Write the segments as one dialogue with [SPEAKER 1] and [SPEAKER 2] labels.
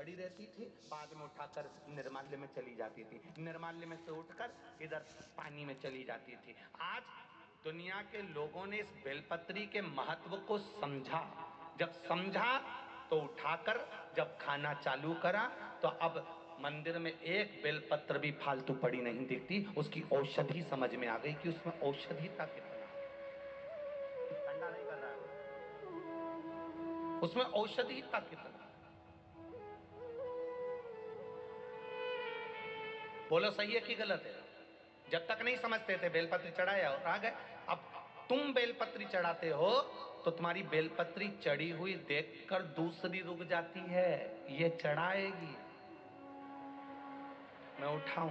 [SPEAKER 1] पड़ी रहती थी, बाद में उठाकर निर्माल्य में चली जाती थी, निर्माल्य में से उठकर इधर पानी में चली जाती थी। आज दुनिया के लोगों ने इस बेलपत्री के महत्व को समझा, जब समझा तो उठाकर जब खाना चालू करा तो अब मंदिर में एक बेलपत्र भी फालतू पड़ी नहीं दिखती। उसकी औषधि समझ में आ गई कि उसमें औषधिता कितना है। ठंडा नहीं कर रहा है, उसमें औषधिता कितना। बोलो सही है कि गलत है? जब तक नहीं समझते थे बेलपत्री चढ़ाया और आ गए। अब तुम बेलपत्री चढ़ाते हो तो तुम्हारी बेलपत्री चढ़ी हुई देखकर दूसरी रुक जाती है, ये चढ़ाएगी, मैं उठाऊं।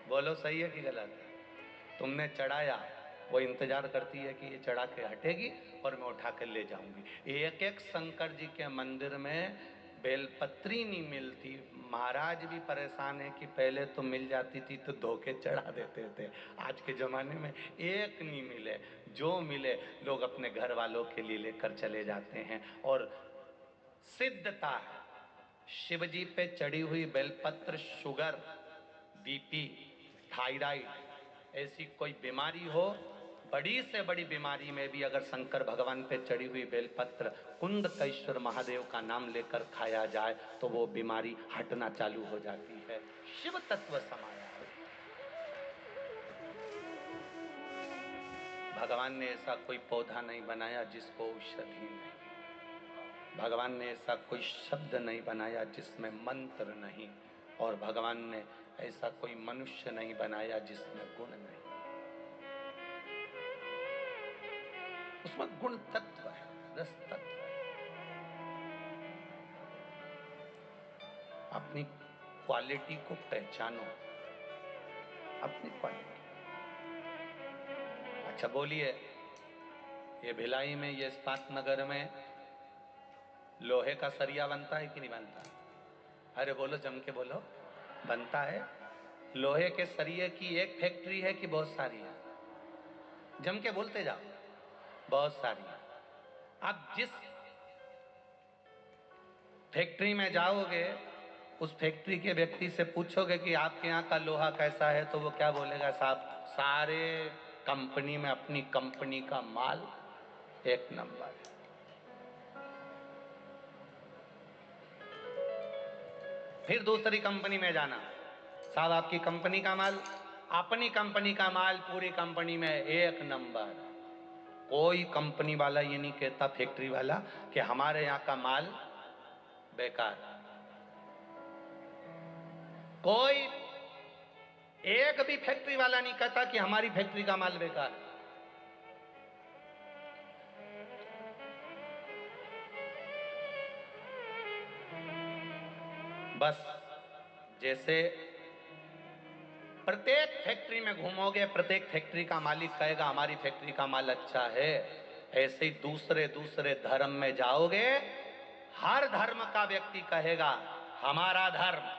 [SPEAKER 1] बोलो सही है कि गलत है? तुमने चढ़ाया, वो इंतजार करती है कि ये चढ़ा के हटेगी और मैं उठा कर ले जाऊंगी। एक एक शंकर जी के मंदिर में बेलपत्री नहीं मिलती। महाराज भी परेशान है कि पहले तो मिल जाती थी तो धोखे चढ़ा देते थे, आज के जमाने में एक नहीं मिले, जो मिले लोग अपने घर वालों के लिए लेकर चले जाते हैं। और सिद्धता है, शिव जी पे चढ़ी हुई बेलपत्र शुगर, बीपी, थायराइड, ऐसी कोई बीमारी हो, बड़ी से बड़ी बीमारी में भी अगर शंकर भगवान पे चढ़ी हुई बेलपत्र कुंडकेश्वर महादेव का नाम लेकर खाया जाए तो वो बीमारी हटना चालू हो जाती है। शिव तत्व समाया है। भगवान ने ऐसा कोई पौधा नहीं बनाया जिसको औषधि नहीं, भगवान ने ऐसा कोई शब्द नहीं बनाया जिसमें मंत्र नहीं, और भगवान ने ऐसा कोई मनुष्य नहीं बनाया जिसमें गुण नहीं। उसमें गुण तत्व है, रस तत्व है। अपनी क्वालिटी को पहचानो, अपनी क्वालिटी। अच्छा बोलिए, ये भिलाई में, ये इस्पात नगर में लोहे का सरिया बनता है कि नहीं बनता? अरे बोलो, जम के बोलो, बनता है। लोहे के सरिये की एक फैक्ट्री है कि बहुत सारी है? जम के बोलते जाओ, बहुत सारी है। आप जिस फैक्ट्री में जाओगे, उस फैक्ट्री के व्यक्ति से पूछोगे कि आपके यहाँ का लोहा कैसा है, तो वो क्या बोलेगा? साहब सारे कंपनी में अपनी कंपनी का माल एक नंबर है। फिर दूसरी कंपनी में जाना, साहब आपकी कंपनी का माल, अपनी कंपनी का माल पूरी कंपनी में एक नंबर। कोई कंपनी वाला ये नहीं कहता, फैक्ट्री वाला, कि हमारे यहाँ का माल बेकार। कोई एक भी फैक्ट्री वाला नहीं कहता कि हमारी फैक्ट्री का माल बेकार। बस जैसे प्रत्येक फैक्ट्री में घूमोगे, प्रत्येक फैक्ट्री का मालिक कहेगा हमारी फैक्ट्री का माल अच्छा है, ऐसे ही दूसरे दूसरे धर्म में जाओगे, हर धर्म का व्यक्ति कहेगा हमारा धर्म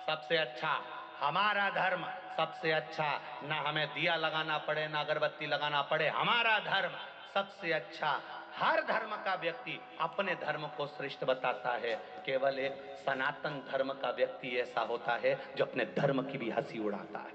[SPEAKER 1] सबसे अच्छा, हमारा धर्म सबसे अच्छा, ना हमें दिया लगाना पड़े ना अगरबत्ती लगाना पड़े, हमारा धर्म सबसे अच्छा। हर धर्म का व्यक्ति अपने धर्म को श्रेष्ठ बताता है। केवल एक सनातन धर्म का व्यक्ति ऐसा होता है जो अपने धर्म की भी हंसी उड़ाता है।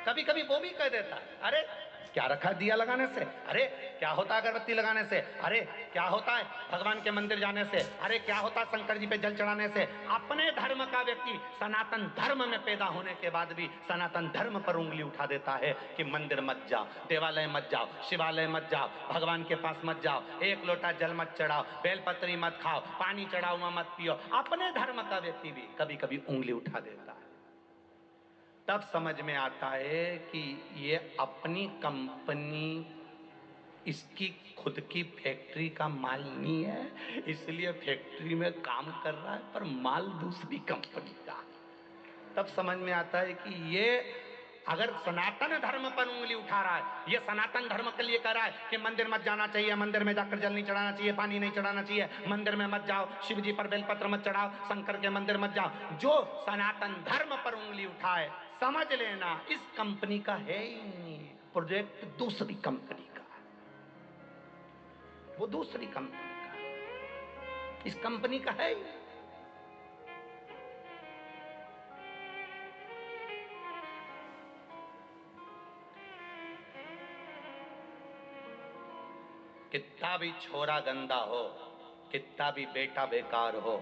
[SPEAKER 1] कभी कभी वो भी कह देता है, अरे क्या रखा है दिया लगाने से, अरे क्या होता है अगरबत्ती लगाने से, अरे क्या होता है भगवान के मंदिर जाने से, अरे क्या होता है शंकर जी पे जल चढ़ाने से। अपने धर्म का व्यक्ति सनातन धर्म में पैदा होने के बाद भी सनातन धर्म पर उंगली उठा देता है कि मंदिर मत जाओ, देवालय मत जाओ, शिवालय मत जाओ, भगवान के पास मत जाओ, एक लोटा जल मत चढ़ाओ, बेलपत्री मत खाओ, पानी चढ़ाओ मत पियो। अपने धर्म का व्यक्ति भी कभी कभी उंगली उठा देता है। तब समझ में आता है कि ये अपनी कंपनी, इसकी खुद की फैक्ट्री का माल नहीं है, इसलिए फैक्ट्री में काम कर रहा है पर माल दूसरी कंपनी का। तब समझ में आता है कि ये अगर सनातन धर्म पर उंगली उठा रहा है, ये सनातन धर्म के लिए कह रहा है कि मंदिर मत जाना चाहिए, मंदिर में जाकर जल नहीं चढ़ाना चाहिए, पानी नहीं चढ़ाना चाहिए, मंदिर में मत जाओ, शिव जी पर बेलपत्र मत चढ़ाओ, शंकर के मंदिर मत जाओ, जो सनातन धर्म पर उंगली उठाए, समझ लेना इस कंपनी का है ही नहीं, प्रोजेक्ट दूसरी कंपनी का है, वो दूसरी कंपनी का है। इस कंपनी का है ही। कितना भी छोरा गंदा हो, कितना भी बेटा बेकार हो,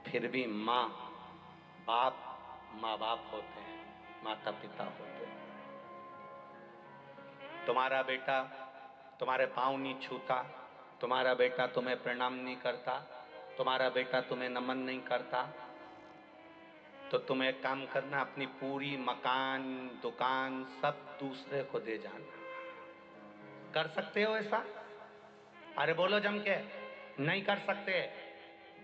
[SPEAKER 1] फिर भी माँ बाप होते हैं, माता पिता होते हैं। तुम्हारा बेटा तुम्हारे पाँव नहीं छूता, तुम्हारा बेटा तुम्हें प्रणाम नहीं करता, तुम्हारा बेटा तुम्हें नमन नहीं करता, तो तुम्हें एक काम करना, अपनी पूरी मकान दुकान सब दूसरे को दे जाना। कर सकते हो ऐसा? अरे बोलो जम के। नहीं कर सकते।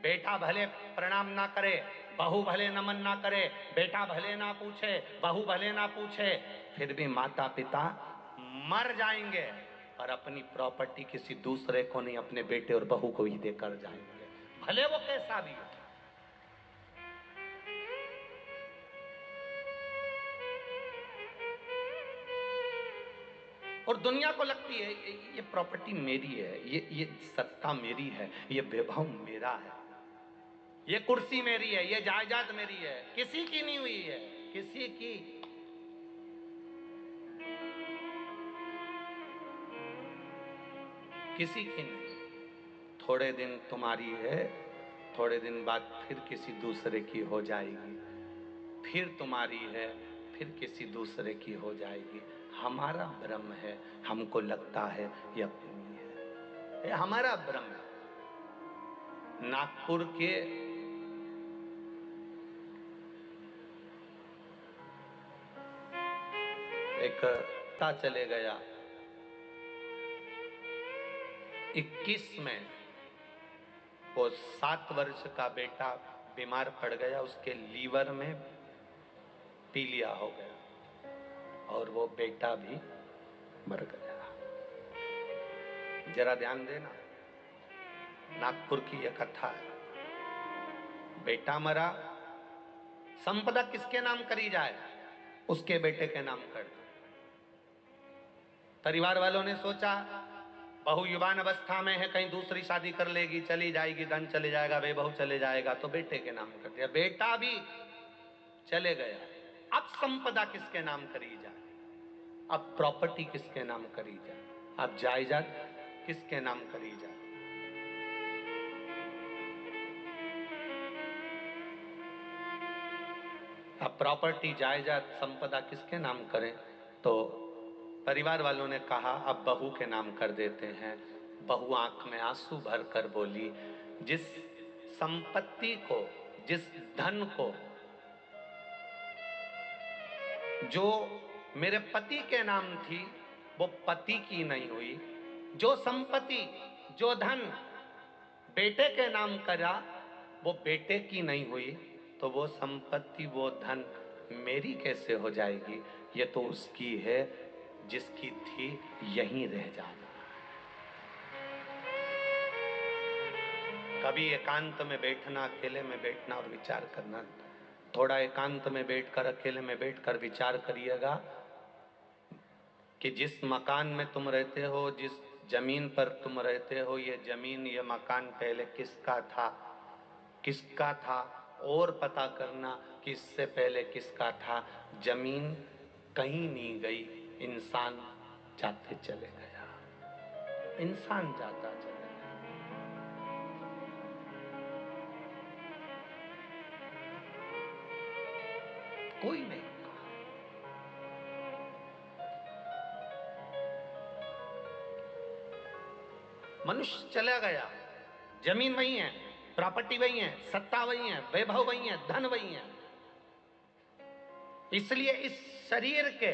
[SPEAKER 1] बेटा भले प्रणाम ना करे, बहू भले नमन ना करे, बेटा भले ना पूछे, बहू भले ना पूछे, फिर भी माता पिता मर जाएंगे और अपनी प्रॉपर्टी किसी दूसरे को नहीं, अपने बेटे और बहू को ही देकर जाएंगे, भले वो कैसा भी हो। और दुनिया को लगती है ये प्रॉपर्टी मेरी है, ये सत्ता मेरी है, ये वैभव मेरा है, ये कुर्सी मेरी है, ये जायदाद मेरी है, किसी की नहीं हुई है, किसी की। किसी की नहीं। थोड़े दिन तुम्हारी है, थोड़े दिन बाद फिर किसी दूसरे की हो जाएगी, फिर तुम्हारी है, फिर किसी दूसरे की हो जाएगी। हमारा भ्रम है, हमको लगता है ये अपनी है, ये हमारा भ्रम है। नागपुर के एक पता चले गया, 21 में वो 7 वर्ष का बेटा बीमार पड़ गया, उसके लीवर में पीलिया हो गया और वो बेटा भी मर गया। जरा ध्यान देना, नागपुर की यह कथा है। बेटा मरा, संपदा किसके नाम करी जाए? उसके बेटे के नाम कर दो। परिवार वालों ने सोचा बहू युवान अवस्था में है, कहीं दूसरी शादी कर लेगी, चली जाएगी, धन चले जाएगा, बेबहू चले जाएगा, तो बेटे के नाम कर दिया। बेटा भी चले गया, अब संपदा किसके नाम करी जाए? अब प्रॉपर्टी किसके नाम करी जाए? अब जायदाद किसके नाम करी जाए? अब प्रॉपर्टी जायदाद संपदा किसके नाम करें? तो परिवार वालों ने कहा अब बहू के नाम कर देते हैं। बहू आंख में आंसू भर कर बोली, जिस संपत्ति को, जिस धन को जो मेरे पति के नाम थी वो पति की नहीं हुई, जो संपत्ति जो धन बेटे के नाम करा वो बेटे की नहीं हुई, तो वो संपत्ति वो धन मेरी कैसे हो जाएगी? ये तो उसकी है, जिसकी थी यहीं रह जाना। कभी एकांत में बैठना, अकेले में बैठना और विचार करना। थोड़ा एकांत में बैठकर, अकेले में बैठकर विचार करिएगा कि जिस मकान में तुम रहते हो, जिस जमीन पर तुम रहते हो, ये जमीन ये मकान पहले किसका था, किसका था, और पता करना कि इससे पहले किसका था। जमीन कहीं नहीं गई, इंसान जाते चले गया, इंसान जाता चले गया। कोई नहीं, मनुष्य चला गया, जमीन वही है, प्रॉपर्टी वही है, सत्ता वही है, वैभव वही है, धन वही है। इसलिए इस शरीर के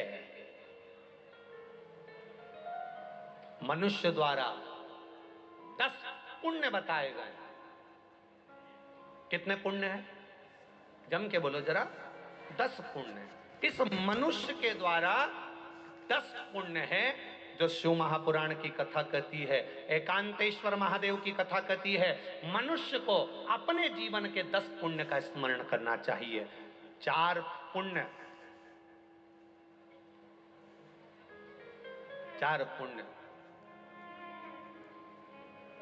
[SPEAKER 1] मनुष्य द्वारा 10 पुण्य बताए गए। कितने पुण्य है? जम के बोलो जरा। 10 पुण्य। इस मनुष्य के द्वारा 10 पुण्य है, जो शिव महापुराण की कथा कहती है, एकांतेश्वर महादेव की कथा कहती है। मनुष्य को अपने जीवन के 10 पुण्य का स्मरण करना चाहिए। 4 पुण्य, 4 पुण्य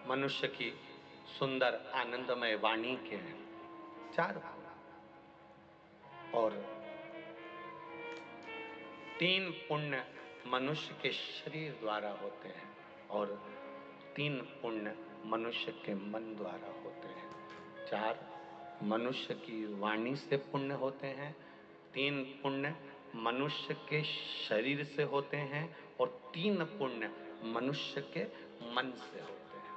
[SPEAKER 1] मनुष्य की सुंदर आनंदमय वाणी के हैं। 4 और 3 पुण्य मनुष्य के शरीर द्वारा होते हैं और 3 पुण्य मनुष्य के मन द्वारा होते हैं। 4 मनुष्य की वाणी से पुण्य होते हैं, 3 पुण्य मनुष्य के शरीर से होते हैं और 3 पुण्य मनुष्य के मन से होते हैं।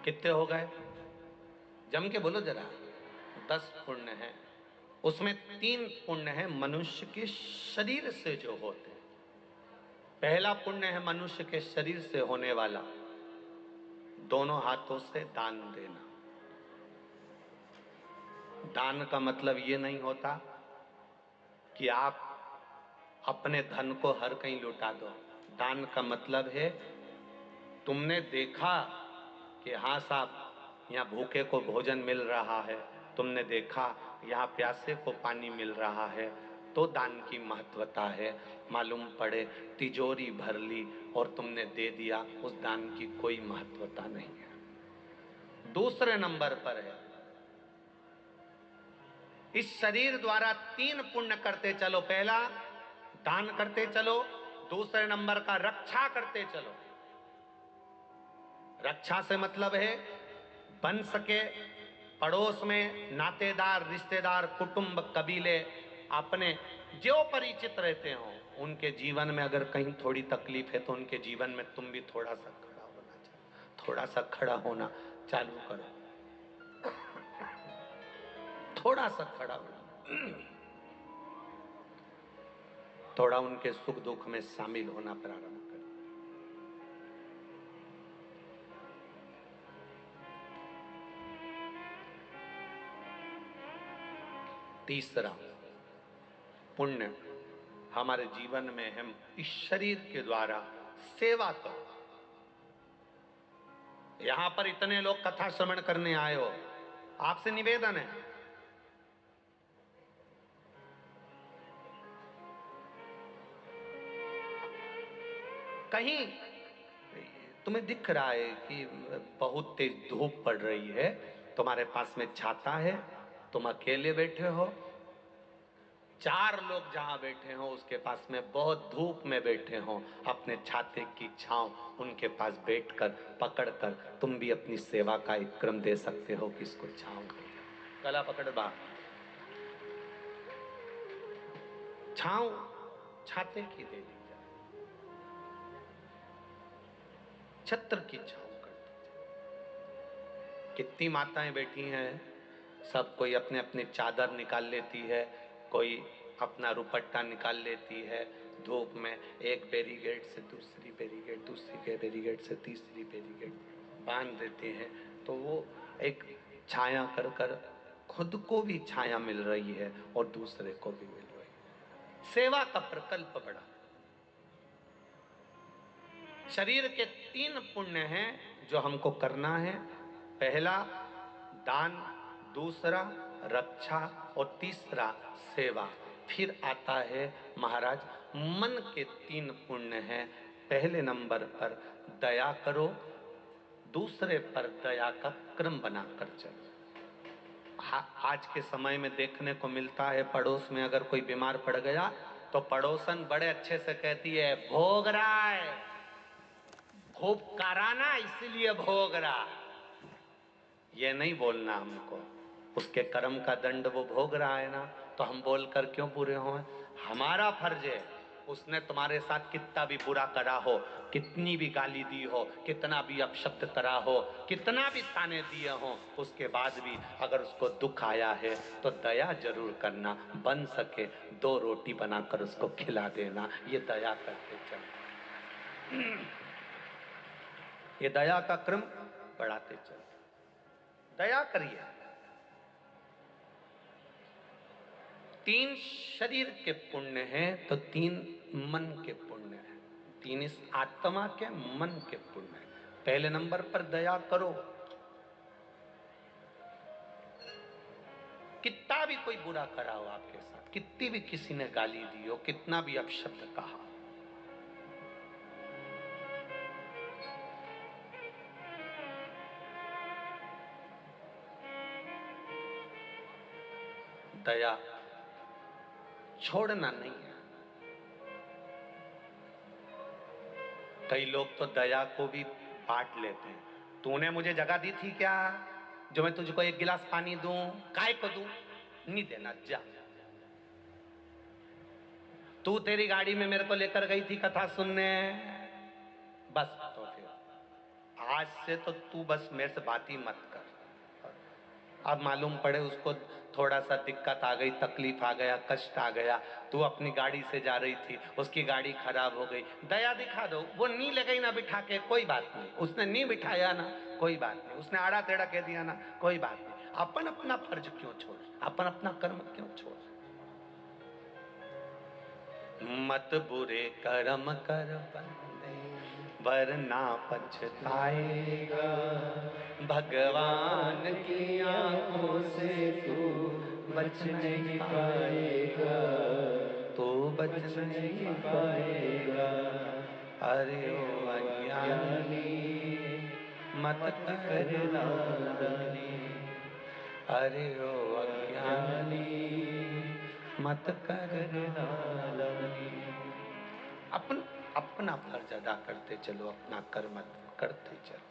[SPEAKER 1] कितने हो गए? जम के बोलो जरा। 10 पुण्य हैं, उसमें 3 पुण्य है मनुष्य के शरीर से जो होते हैं। पहला पुण्य है मनुष्य के शरीर से होने वाला, दोनों हाथों से दान देना। दान का मतलब ये नहीं होता कि आप अपने धन को हर कहीं लुटा दो। दान का मतलब है तुमने देखा कि हाँ साहब यहाँ भूखे को भोजन मिल रहा है, तुमने देखा यहाँ प्यासे को पानी मिल रहा है, तो दान की महत्वता है। मालूम पड़े तिजोरी भर ली और तुमने दे दिया, उस दान की कोई महत्वता नहीं है। दूसरे नंबर पर है इस शरीर द्वारा 3 पुण्य करते चलो। पहला दान करते चलो, दूसरे नंबर का रक्षा करते चलो। रक्षा से मतलब है बन सके पड़ोस में नातेदार, रिश्तेदार, कुटुंब, कबीले अपने जो परिचित रहते हो, उनके जीवन में अगर कहीं थोड़ी तकलीफ है तो उनके जीवन में तुम भी थोड़ा सा खड़ा होना चाहिए। थोड़ा सा खड़ा होना चालू करो, थोड़ा सा खड़ा होना, थोड़ा उनके सुख दुख में शामिल होना प्रारंभ करो। तीसरा पुण्य हमारे जीवन में हम इस शरीर के द्वारा सेवा करो। यहां पर इतने लोग कथा श्रवण करने आए हो, आपसे निवेदन है कहीं तुम्हें दिख रहा है कि बहुत तेज धूप पड़ रही है, तुम्हारे पास में छाता है, तुम अकेले बैठे हो, 4 लोग जहां बैठे हो उसके पास में बहुत धूप में बैठे हो, अपने छाते की छांव उनके पास बैठकर पकड़कर तुम भी अपनी सेवा का एक क्रम दे सकते हो कि इसको छांव दो। गला पकड़ बा, छांव छाते की दे दी जाए, छत्र की छांव कर दी जाए। कितनी माताएं बैठी हैं, सब कोई अपने अपने चादर निकाल लेती है, कोई अपना रुपट्टा निकाल लेती है, धूप में एक बैरिकेड से दूसरी बैरिकेड, दूसरी बैरिकेड से तीसरी बैरिकेड बांध देते हैं, तो वो एक छाया कर कर खुद को भी छाया मिल रही है और दूसरे को भी मिल रही है। सेवा का प्रकल्प बड़ा। शरीर के 3 पुण्य हैं जो हमको करना है। पहला दान, दूसरा रक्षा और तीसरा सेवा। फिर आता है महाराज मन के 3 पुण्य हैं। पहले नंबर पर दया करो, दूसरे पर दया का क्रम बनाकर चलो। आज के समय में देखने को मिलता है पड़ोस में अगर कोई बीमार पड़ गया तो पड़ोसन बड़े अच्छे से कहती है भोग रहा है, खूब कराना इसलिए भोग रहा। ये नहीं बोलना हमको, उसके कर्म का दंड वो भोग रहा है ना, तो हम बोलकर क्यों पूरे हों? हमारा फर्ज है उसने तुम्हारे साथ कितना भी बुरा करा हो, कितनी भी गाली दी हो, कितना भी अपशब्द करा हो, कितना भी ताने दिए हो, उसके बाद भी अगर उसको दुख आया है तो दया जरूर करना। बन सके 2 रोटी बनाकर उसको खिला देना। ये दया करते चलो, ये दया का क्रम बढ़ाते चलो। दया करिए। 3 शरीर के पुण्य हैं तो 3 मन के पुण्य हैं, 3 इस आत्मा के मन के पुण्य हैं। पहले नंबर पर दया करो। कितना भी कोई बुरा करा हो आपके साथ, कितनी भी किसी ने गाली दी हो, कितना भी अपशब्द कहा, दया छोड़ना नहीं है। कई लोग तो दया को भी बांट लेते हैं। तूने मुझे जगह दी थी क्या जो मैं तुझको एक गिलास पानी दूं? काय को दूं? नहीं देना, जा। तू तेरी गाड़ी में मेरे को लेकर गई थी कथा सुनने, बस तो फिर आज से तो तू बस मेरे से बात ही मत कर। अब मालूम पड़े उसको थोड़ा सा दिक्कत आ गई, तकलीफ आ गया, कष्ट आ गया, तू अपनी गाड़ी से जा रही थी, उसकी गाड़ी खराब हो गई, दया दिखा दो। वो नी ले गई ना बिठा के, कोई बात नहीं। उसने नहीं बिठाया ना, कोई बात नहीं। उसने आड़ा टेढ़ा कह दिया ना, कोई बात नहीं। अपन अपना फर्ज क्यों छोड़, अपन अपना कर्म क्यों छोड़? मत बुरे कर्म कर बंदे वरना पछताएगा, भगवान की आंखों से तू बच नहीं पाएगा, तो बच नहीं पाएगा। अरे ओ अज्ञानी मत कर नादानी, अरे ओ अज्ञानी मत कर नादानी। अपन अपना फर्ज अदा करते चलो, अपना कर्म करते चलो।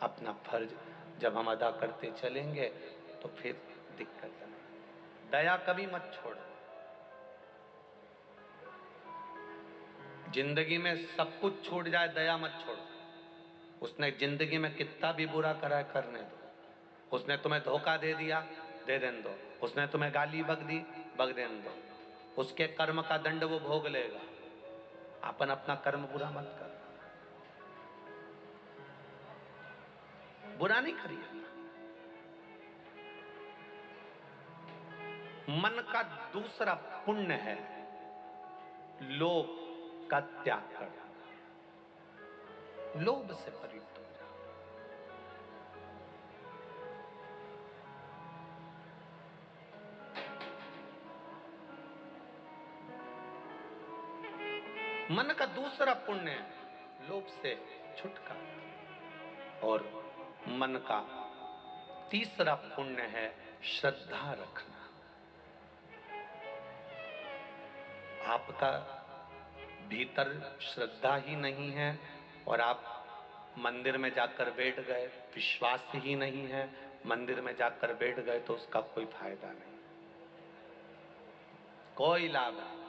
[SPEAKER 1] अपना फर्ज जब हम अदा करते चलेंगे तो फिर दिक्कत नहीं। दया कभी मत छोड़ो। जिंदगी में सब कुछ छूट जाए, दया मत छोड़ो। उसने जिंदगी में कितना भी बुरा करा है, करने दो। उसने तुम्हें धोखा दे दिया, दे देने दो। उसने तुम्हें गाली बक दी, बक देने दो। उसके कर्म का दंड वो भोग लेगा। अपन अपना कर्म बुरा मत कर, बुरा नहीं करिए। मन का दूसरा पुण्य है लोभ का त्याग करना। लोभ से परित हो जाओ। मन का दूसरा पुण्य है लोभ से छुटकारा। और मन का तीसरा पुण्य है श्रद्धा रखना। आपका भीतर श्रद्धा ही नहीं है और आप मंदिर में जाकर बैठ गए, विश्वास ही नहीं है, मंदिर में जाकर बैठ गए तो उसका कोई फायदा नहीं, कोई लाभ नहीं।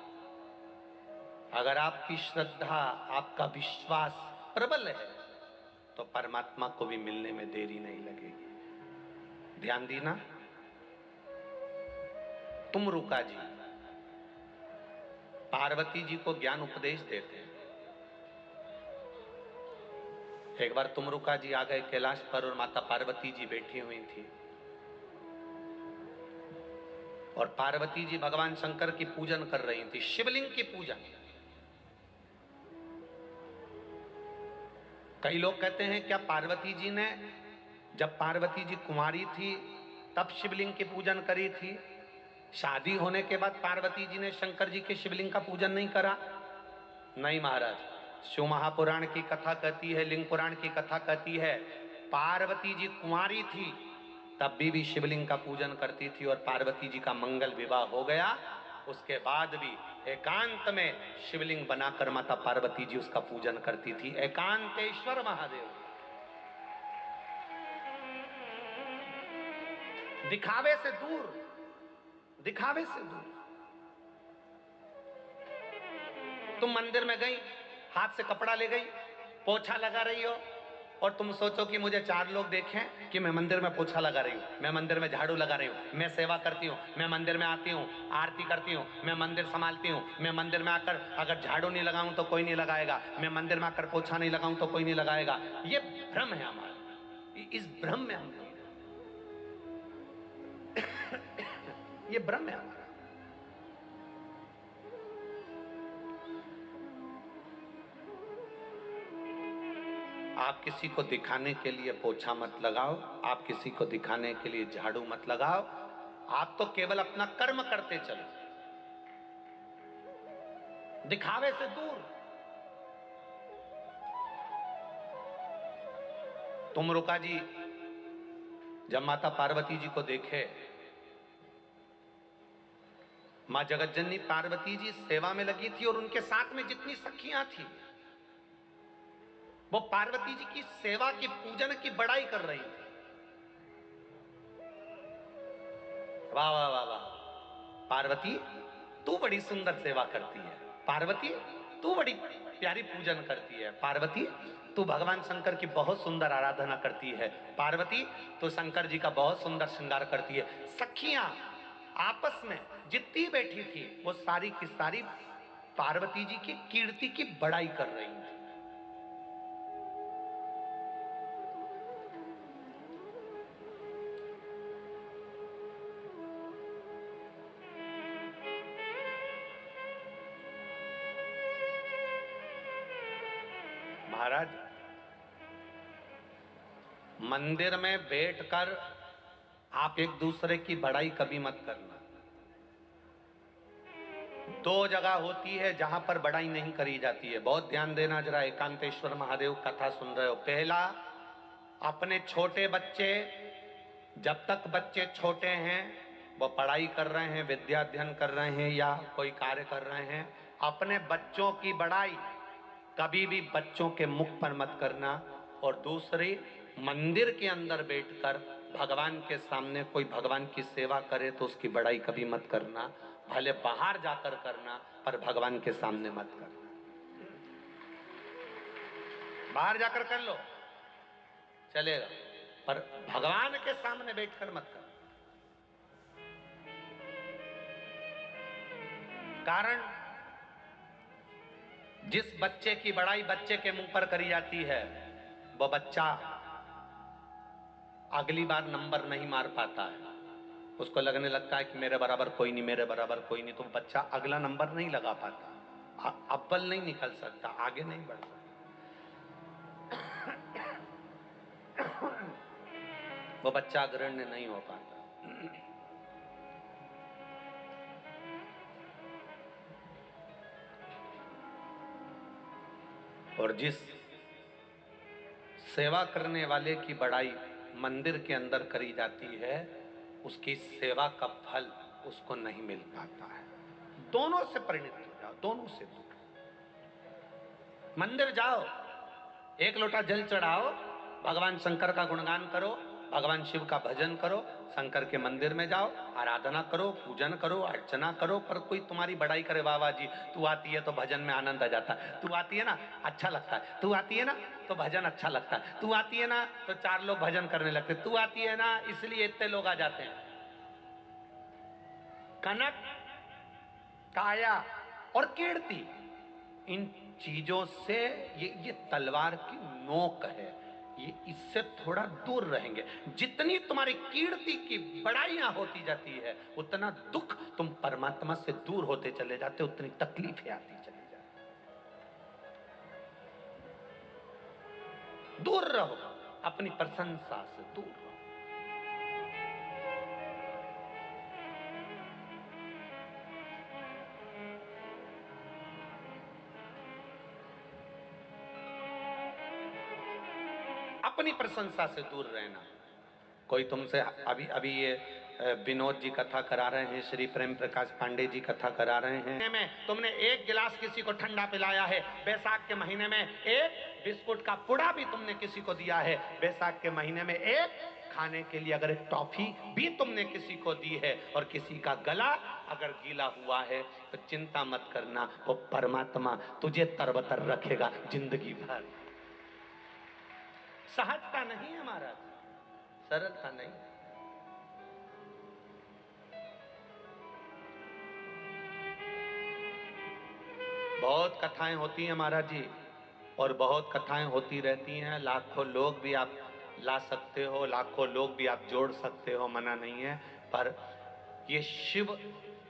[SPEAKER 1] अगर आपकी श्रद्धा, आपका विश्वास प्रबल है तो परमात्मा को भी मिलने में देरी नहीं लगेगी। ध्यान देना। तुमरुका जी पार्वती जी को ज्ञान उपदेश देते हैं। एक बार तुमरुका जी आ गए कैलाश पर और माता पार्वती जी बैठी हुई थी और पार्वती जी भगवान शंकर की पूजन कर रही थी, शिवलिंग की पूजन। कई लोग कहते हैं क्या पार्वती जी ने, जब पार्वती जी कुंवारी थी तब शिवलिंग की पूजन करी थी? शादी होने के बाद पार्वती जी ने शंकर जी के शिवलिंग का पूजन नहीं करा? नहीं महाराज, शिव महापुराण की कथा कहती है, लिंग पुराण की कथा कहती है, पार्वती जी कुंवारी थी तब भी शिवलिंग का पूजन करती थी और पार्वती जी का मंगल विवाह हो गया, उसके बाद भी एकांत में शिवलिंग बनाकर माता पार्वती जी उसका पूजन करती थी। एकांतेश्वर महादेव, दिखावे से दूर, दिखावे से दूर। तुम मंदिर में गई, हाथ से कपड़ा ले गई, पोछा लगा रही हो और तुम सोचो कि मुझे 4 लोग देखें कि मैं मंदिर में पोछा लगा रही हूँ, मैं मंदिर में झाड़ू लगा रही हूँ, मैं सेवा करती हूँ, मैं मंदिर में आती हूँ, आरती करती हूँ, मैं मंदिर संभालती हूँ, मैं मंदिर में आकर अगर झाड़ू नहीं लगाऊं तो कोई नहीं लगाएगा, मैं मंदिर में आकर पोछा नहीं लगाऊं तो कोई नहीं लगाएगा। ये भ्रम है हमारा, इस भ्रम में हम नहीं रहते। ये भ्रम है हमारा। आप किसी को दिखाने के लिए पोछा मत लगाओ, आप किसी को दिखाने के लिए झाड़ू मत लगाओ, आप तो केवल अपना कर्म करते चलो, दिखावे से दूर। तुमरुका जी जब माता पार्वती जी को देखे माँ जगतजननी पार्वती जी सेवा में लगी थी और उनके साथ में जितनी सखियां थी वो पार्वती जी की सेवा की पूजन की बड़ाई कर रही थी। वाह वाह वाह वाह, पार्वती तू बड़ी सुंदर सेवा करती है, पार्वती तू बड़ी प्यारी पूजन करती है, पार्वती तू भगवान शंकर की बहुत सुंदर आराधना करती है, पार्वती तो शंकर जी का बहुत सुंदर श्रृंगार करती है। सखियां आपस में जितनी बैठी थी वो सारी की सारी पार्वती जी की कीर्ति की बड़ाई कर रही थी। महाराज मंदिर में बैठकर आप एक दूसरे की बड़ाई कभी मत करना। दो जगह होती है जहां पर बड़ाई नहीं करी जाती है, बहुत ध्यान देना जरा। एकांतेश्वर महादेव कथा सुन रहे हो, पहला अपने छोटे बच्चे, जब तक बच्चे छोटे हैं वो पढ़ाई कर रहे हैं, विद्या अध्ययन कर रहे हैं या कोई कार्य कर रहे हैं, अपने बच्चों की बड़ाई कभी भी बच्चों के मुख पर मत करना। और दूसरी, मंदिर के अंदर बैठकर भगवान के सामने कोई भगवान की सेवा करे तो उसकी बड़ाई कभी मत करना, भले बाहर जाकर करना पर भगवान के सामने मत करना। बाहर जाकर कर लो चलेगा पर भगवान के सामने बैठकर मत कर। कारण जिस बच्चे की बड़ाई बच्चे के मुंह पर करी जाती है वो बच्चा अगली बार नंबर नहीं मार पाता है, उसको लगने लगता है कि मेरे बराबर कोई नहीं, मेरे बराबर कोई नहीं, तो बच्चा अगला नंबर नहीं लगा पाता, अव्वल नहीं निकल सकता, आगे नहीं बढ़ सकता, वो बच्चा अग्रण्य नहीं हो पाता। और जिस सेवा करने वाले की बड़ाई मंदिर के अंदर करी जाती है उसकी सेवा का फल उसको नहीं मिल पाता है। दोनों से परिणित हो जाओ, दोनों से दूर। मंदिर जाओ, एक लोटा जल चढ़ाओ, भगवान शंकर का गुणगान करो, भगवान शिव का भजन करो, शंकर के मंदिर में जाओ, आराधना करो, पूजन करो, अर्चना करो, पर कोई तुम्हारी बड़ाई करे, वाह वाह जी तू आती है तो भजन में आनंद आ जाता है, तू आती है ना अच्छा लगता है, तू आती है ना तो भजन अच्छा लगता है, तू आती है ना तो चार लोग भजन करने लगते, तू आती है ना इसलिए इतने लोग आ जाते हैं। कनक, काया और कीर्ति, इन चीजों से ये तलवार की नोक है, ये इससे थोड़ा दूर रहेंगे। जितनी तुम्हारी कीर्ति की बड़ाइयां होती जाती है उतना दुख तुम परमात्मा से दूर होते चले जाते, उतनी तकलीफें आती चली जाती। दूर रहो, अपनी प्रशंसा से दूर रहो। अपनी प्रशंसा से दूर रहना। कोई तुमसे अभी अभी ये विनोद जी कथा करा रहे हैं, श्री प्रेम प्रकाश पांडे जी कथा करा रहे हैं, में तुमने एक गिलास किसी को ठंडा पिलाया है, बैसाख के महीने में एक बिस्कुट का पुड़ा भी तुमने किसी को दिया है, बैसाख के महीने में एक खाने के लिए अगर एक टॉफी भी तुमने किसी को दी है, और किसी का गला अगर गीला हुआ है तो चिंता मत करना, वो परमात्मा तुझे तरबतर रखेगा जिंदगी भर। सहजता नहीं है महाराज, सरलता नहीं। बहुत कथाएं होती हैं महाराज जी, और बहुत कथाएं होती रहती हैं, लाखों लोग भी आप ला सकते हो, लाखों लोग भी आप जोड़ सकते हो, मना नहीं है, पर ये शिव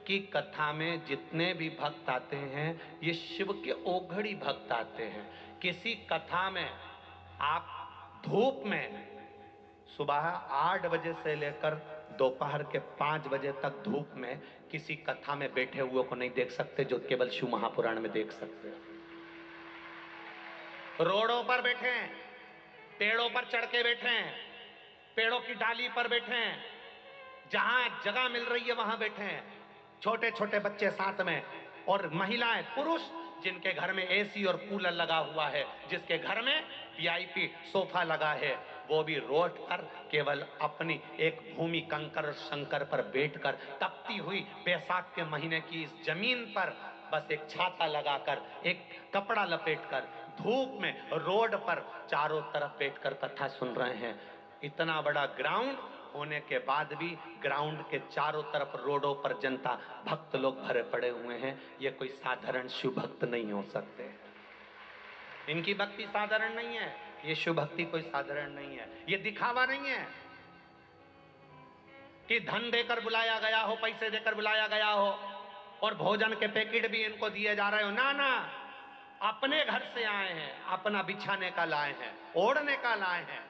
[SPEAKER 1] की कथा में जितने भी भक्त आते हैं ये शिव के ओघड़ी भक्त आते हैं। किसी कथा में आप धूप में सुबह 8 बजे से लेकर दोपहर के 5 बजे तक धूप में किसी कथा में बैठे हुए को नहीं देख सकते, जो केवल शिव महापुराण में देख सकते हैं। रोडों पर बैठे हैं, पेड़ों पर चढ़ के बैठे हैं, पेड़ों की डाली पर बैठे हैं, जहां जगह मिल रही है वहां बैठे हैं, छोटे छोटे बच्चे साथ में, और महिलाएं पुरुष जिनके घर में एसी और कूलर लगा हुआ है, जिसके घर में वीआईपी सोफा लगा है, वो भी रोड पर केवल अपनी एक भूमि कंकर शंकर पर बैठकर तपती हुई बैसाख के महीने की इस जमीन पर बस एक छाता लगाकर, एक कपड़ा लपेटकर, धूप में रोड पर चारों तरफ बैठकर कथा सुन रहे हैं। इतना बड़ा ग्राउंड होने के बाद भी ग्राउंड के चारों तरफ रोडों पर जनता भक्त लोग भरे पड़े हुए हैं। ये कोई साधारण शिव भक्त नहीं हो सकते। इनकी भक्ति साधारण नहीं है, ये शिव भक्ति कोई साधारण नहीं है। ये दिखावा नहीं है कि धन देकर बुलाया गया हो, पैसे देकर बुलाया गया हो और भोजन के पैकेट भी इनको दिए जा रहे हो। ना ना, अपने घर से आए हैं, अपना बिछाने का लाए हैं, ओढ़ने का लाए हैं,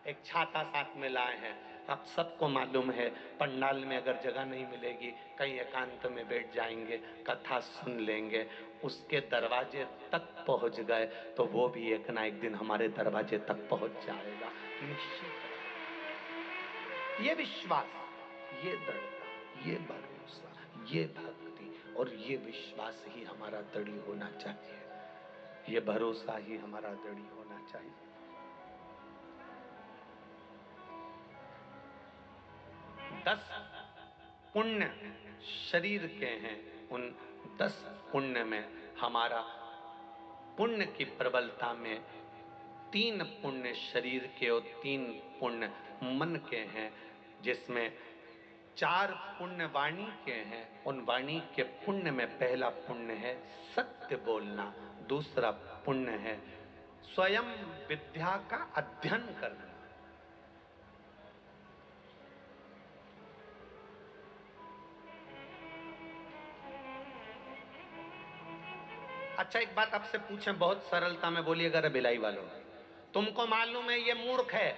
[SPEAKER 1] एक छाता साथ में लाए हैं। अब सबको मालूम है पंडाल में अगर जगह नहीं मिलेगी, कहीं एकांत में बैठ जाएंगे, कथा सुन लेंगे, उसके दरवाजे तक पहुंच गए तो वो भी एक ना एक दिन हमारे दरवाजे तक पहुंच जाएगा, निश्चित। ये विश्वास, ये दृढ़ता, ये भरोसा, ये भक्ति और ये विश्वास ही हमारा दृढ़ होना चाहिए। ये भरोसा ही हमारा दृढ़ होना चाहिए। 10 पुण्य शरीर के हैं, उन 10 पुण्य में हमारा पुण्य की प्रबलता में 3 पुण्य शरीर के और 3 पुण्य मन के हैं, जिसमें 4 पुण्य वाणी के हैं। उन वाणी के पुण्य में पहला पुण्य है सत्य बोलना, दूसरा पुण्य है स्वयं विद्या का अध्ययन करना। अच्छा, एक बात आपसे पूछें, बहुत सरलता में बोलिएगा रे बिलाई वालों, तुमको मालूम है ये मूर्ख है,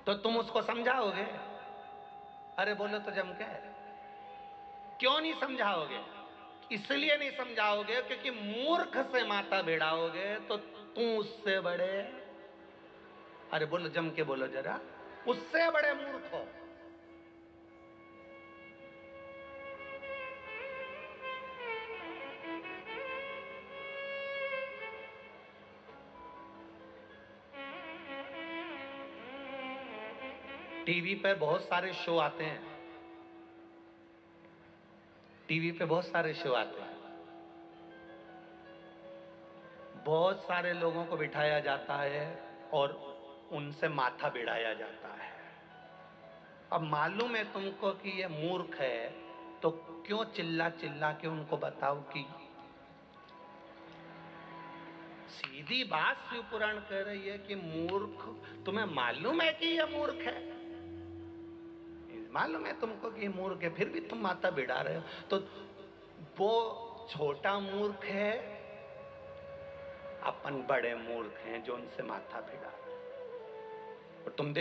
[SPEAKER 1] तो तुम उसको समझाओगे? अरे बोलो तो जम के। क्यों नहीं समझाओगे? इसलिए नहीं समझाओगे क्योंकि मूर्ख से माता भिड़ाओगे तो तुम उससे बड़े, अरे बोलो जम के बोलो जरा, उससे बड़े मूर्ख हो। टीवी पे बहुत सारे शो आते हैं, टीवी पे बहुत सारे शो आते हैं, बहुत सारे लोगों को बिठाया जाता है और उनसे माथा भिड़ाया जाता है। अब मालूम है तुमको कि ये मूर्ख है, तो क्यों चिल्ला चिल्ला के उनको बताओ कि, सीधी बात शिव पुराण कह रही है कि मूर्ख, तुम्हें मालूम है कि ये मूर्ख है, मालूम है तुमको कि ये मूर्ख है, फिर भी तुम माथा भिड़ा रहे हो, तो वो छोटा मूर्ख है, अपन बड़े मूर्ख हैं जो उनसे माथा भिड़ा रहे हैं। और तुम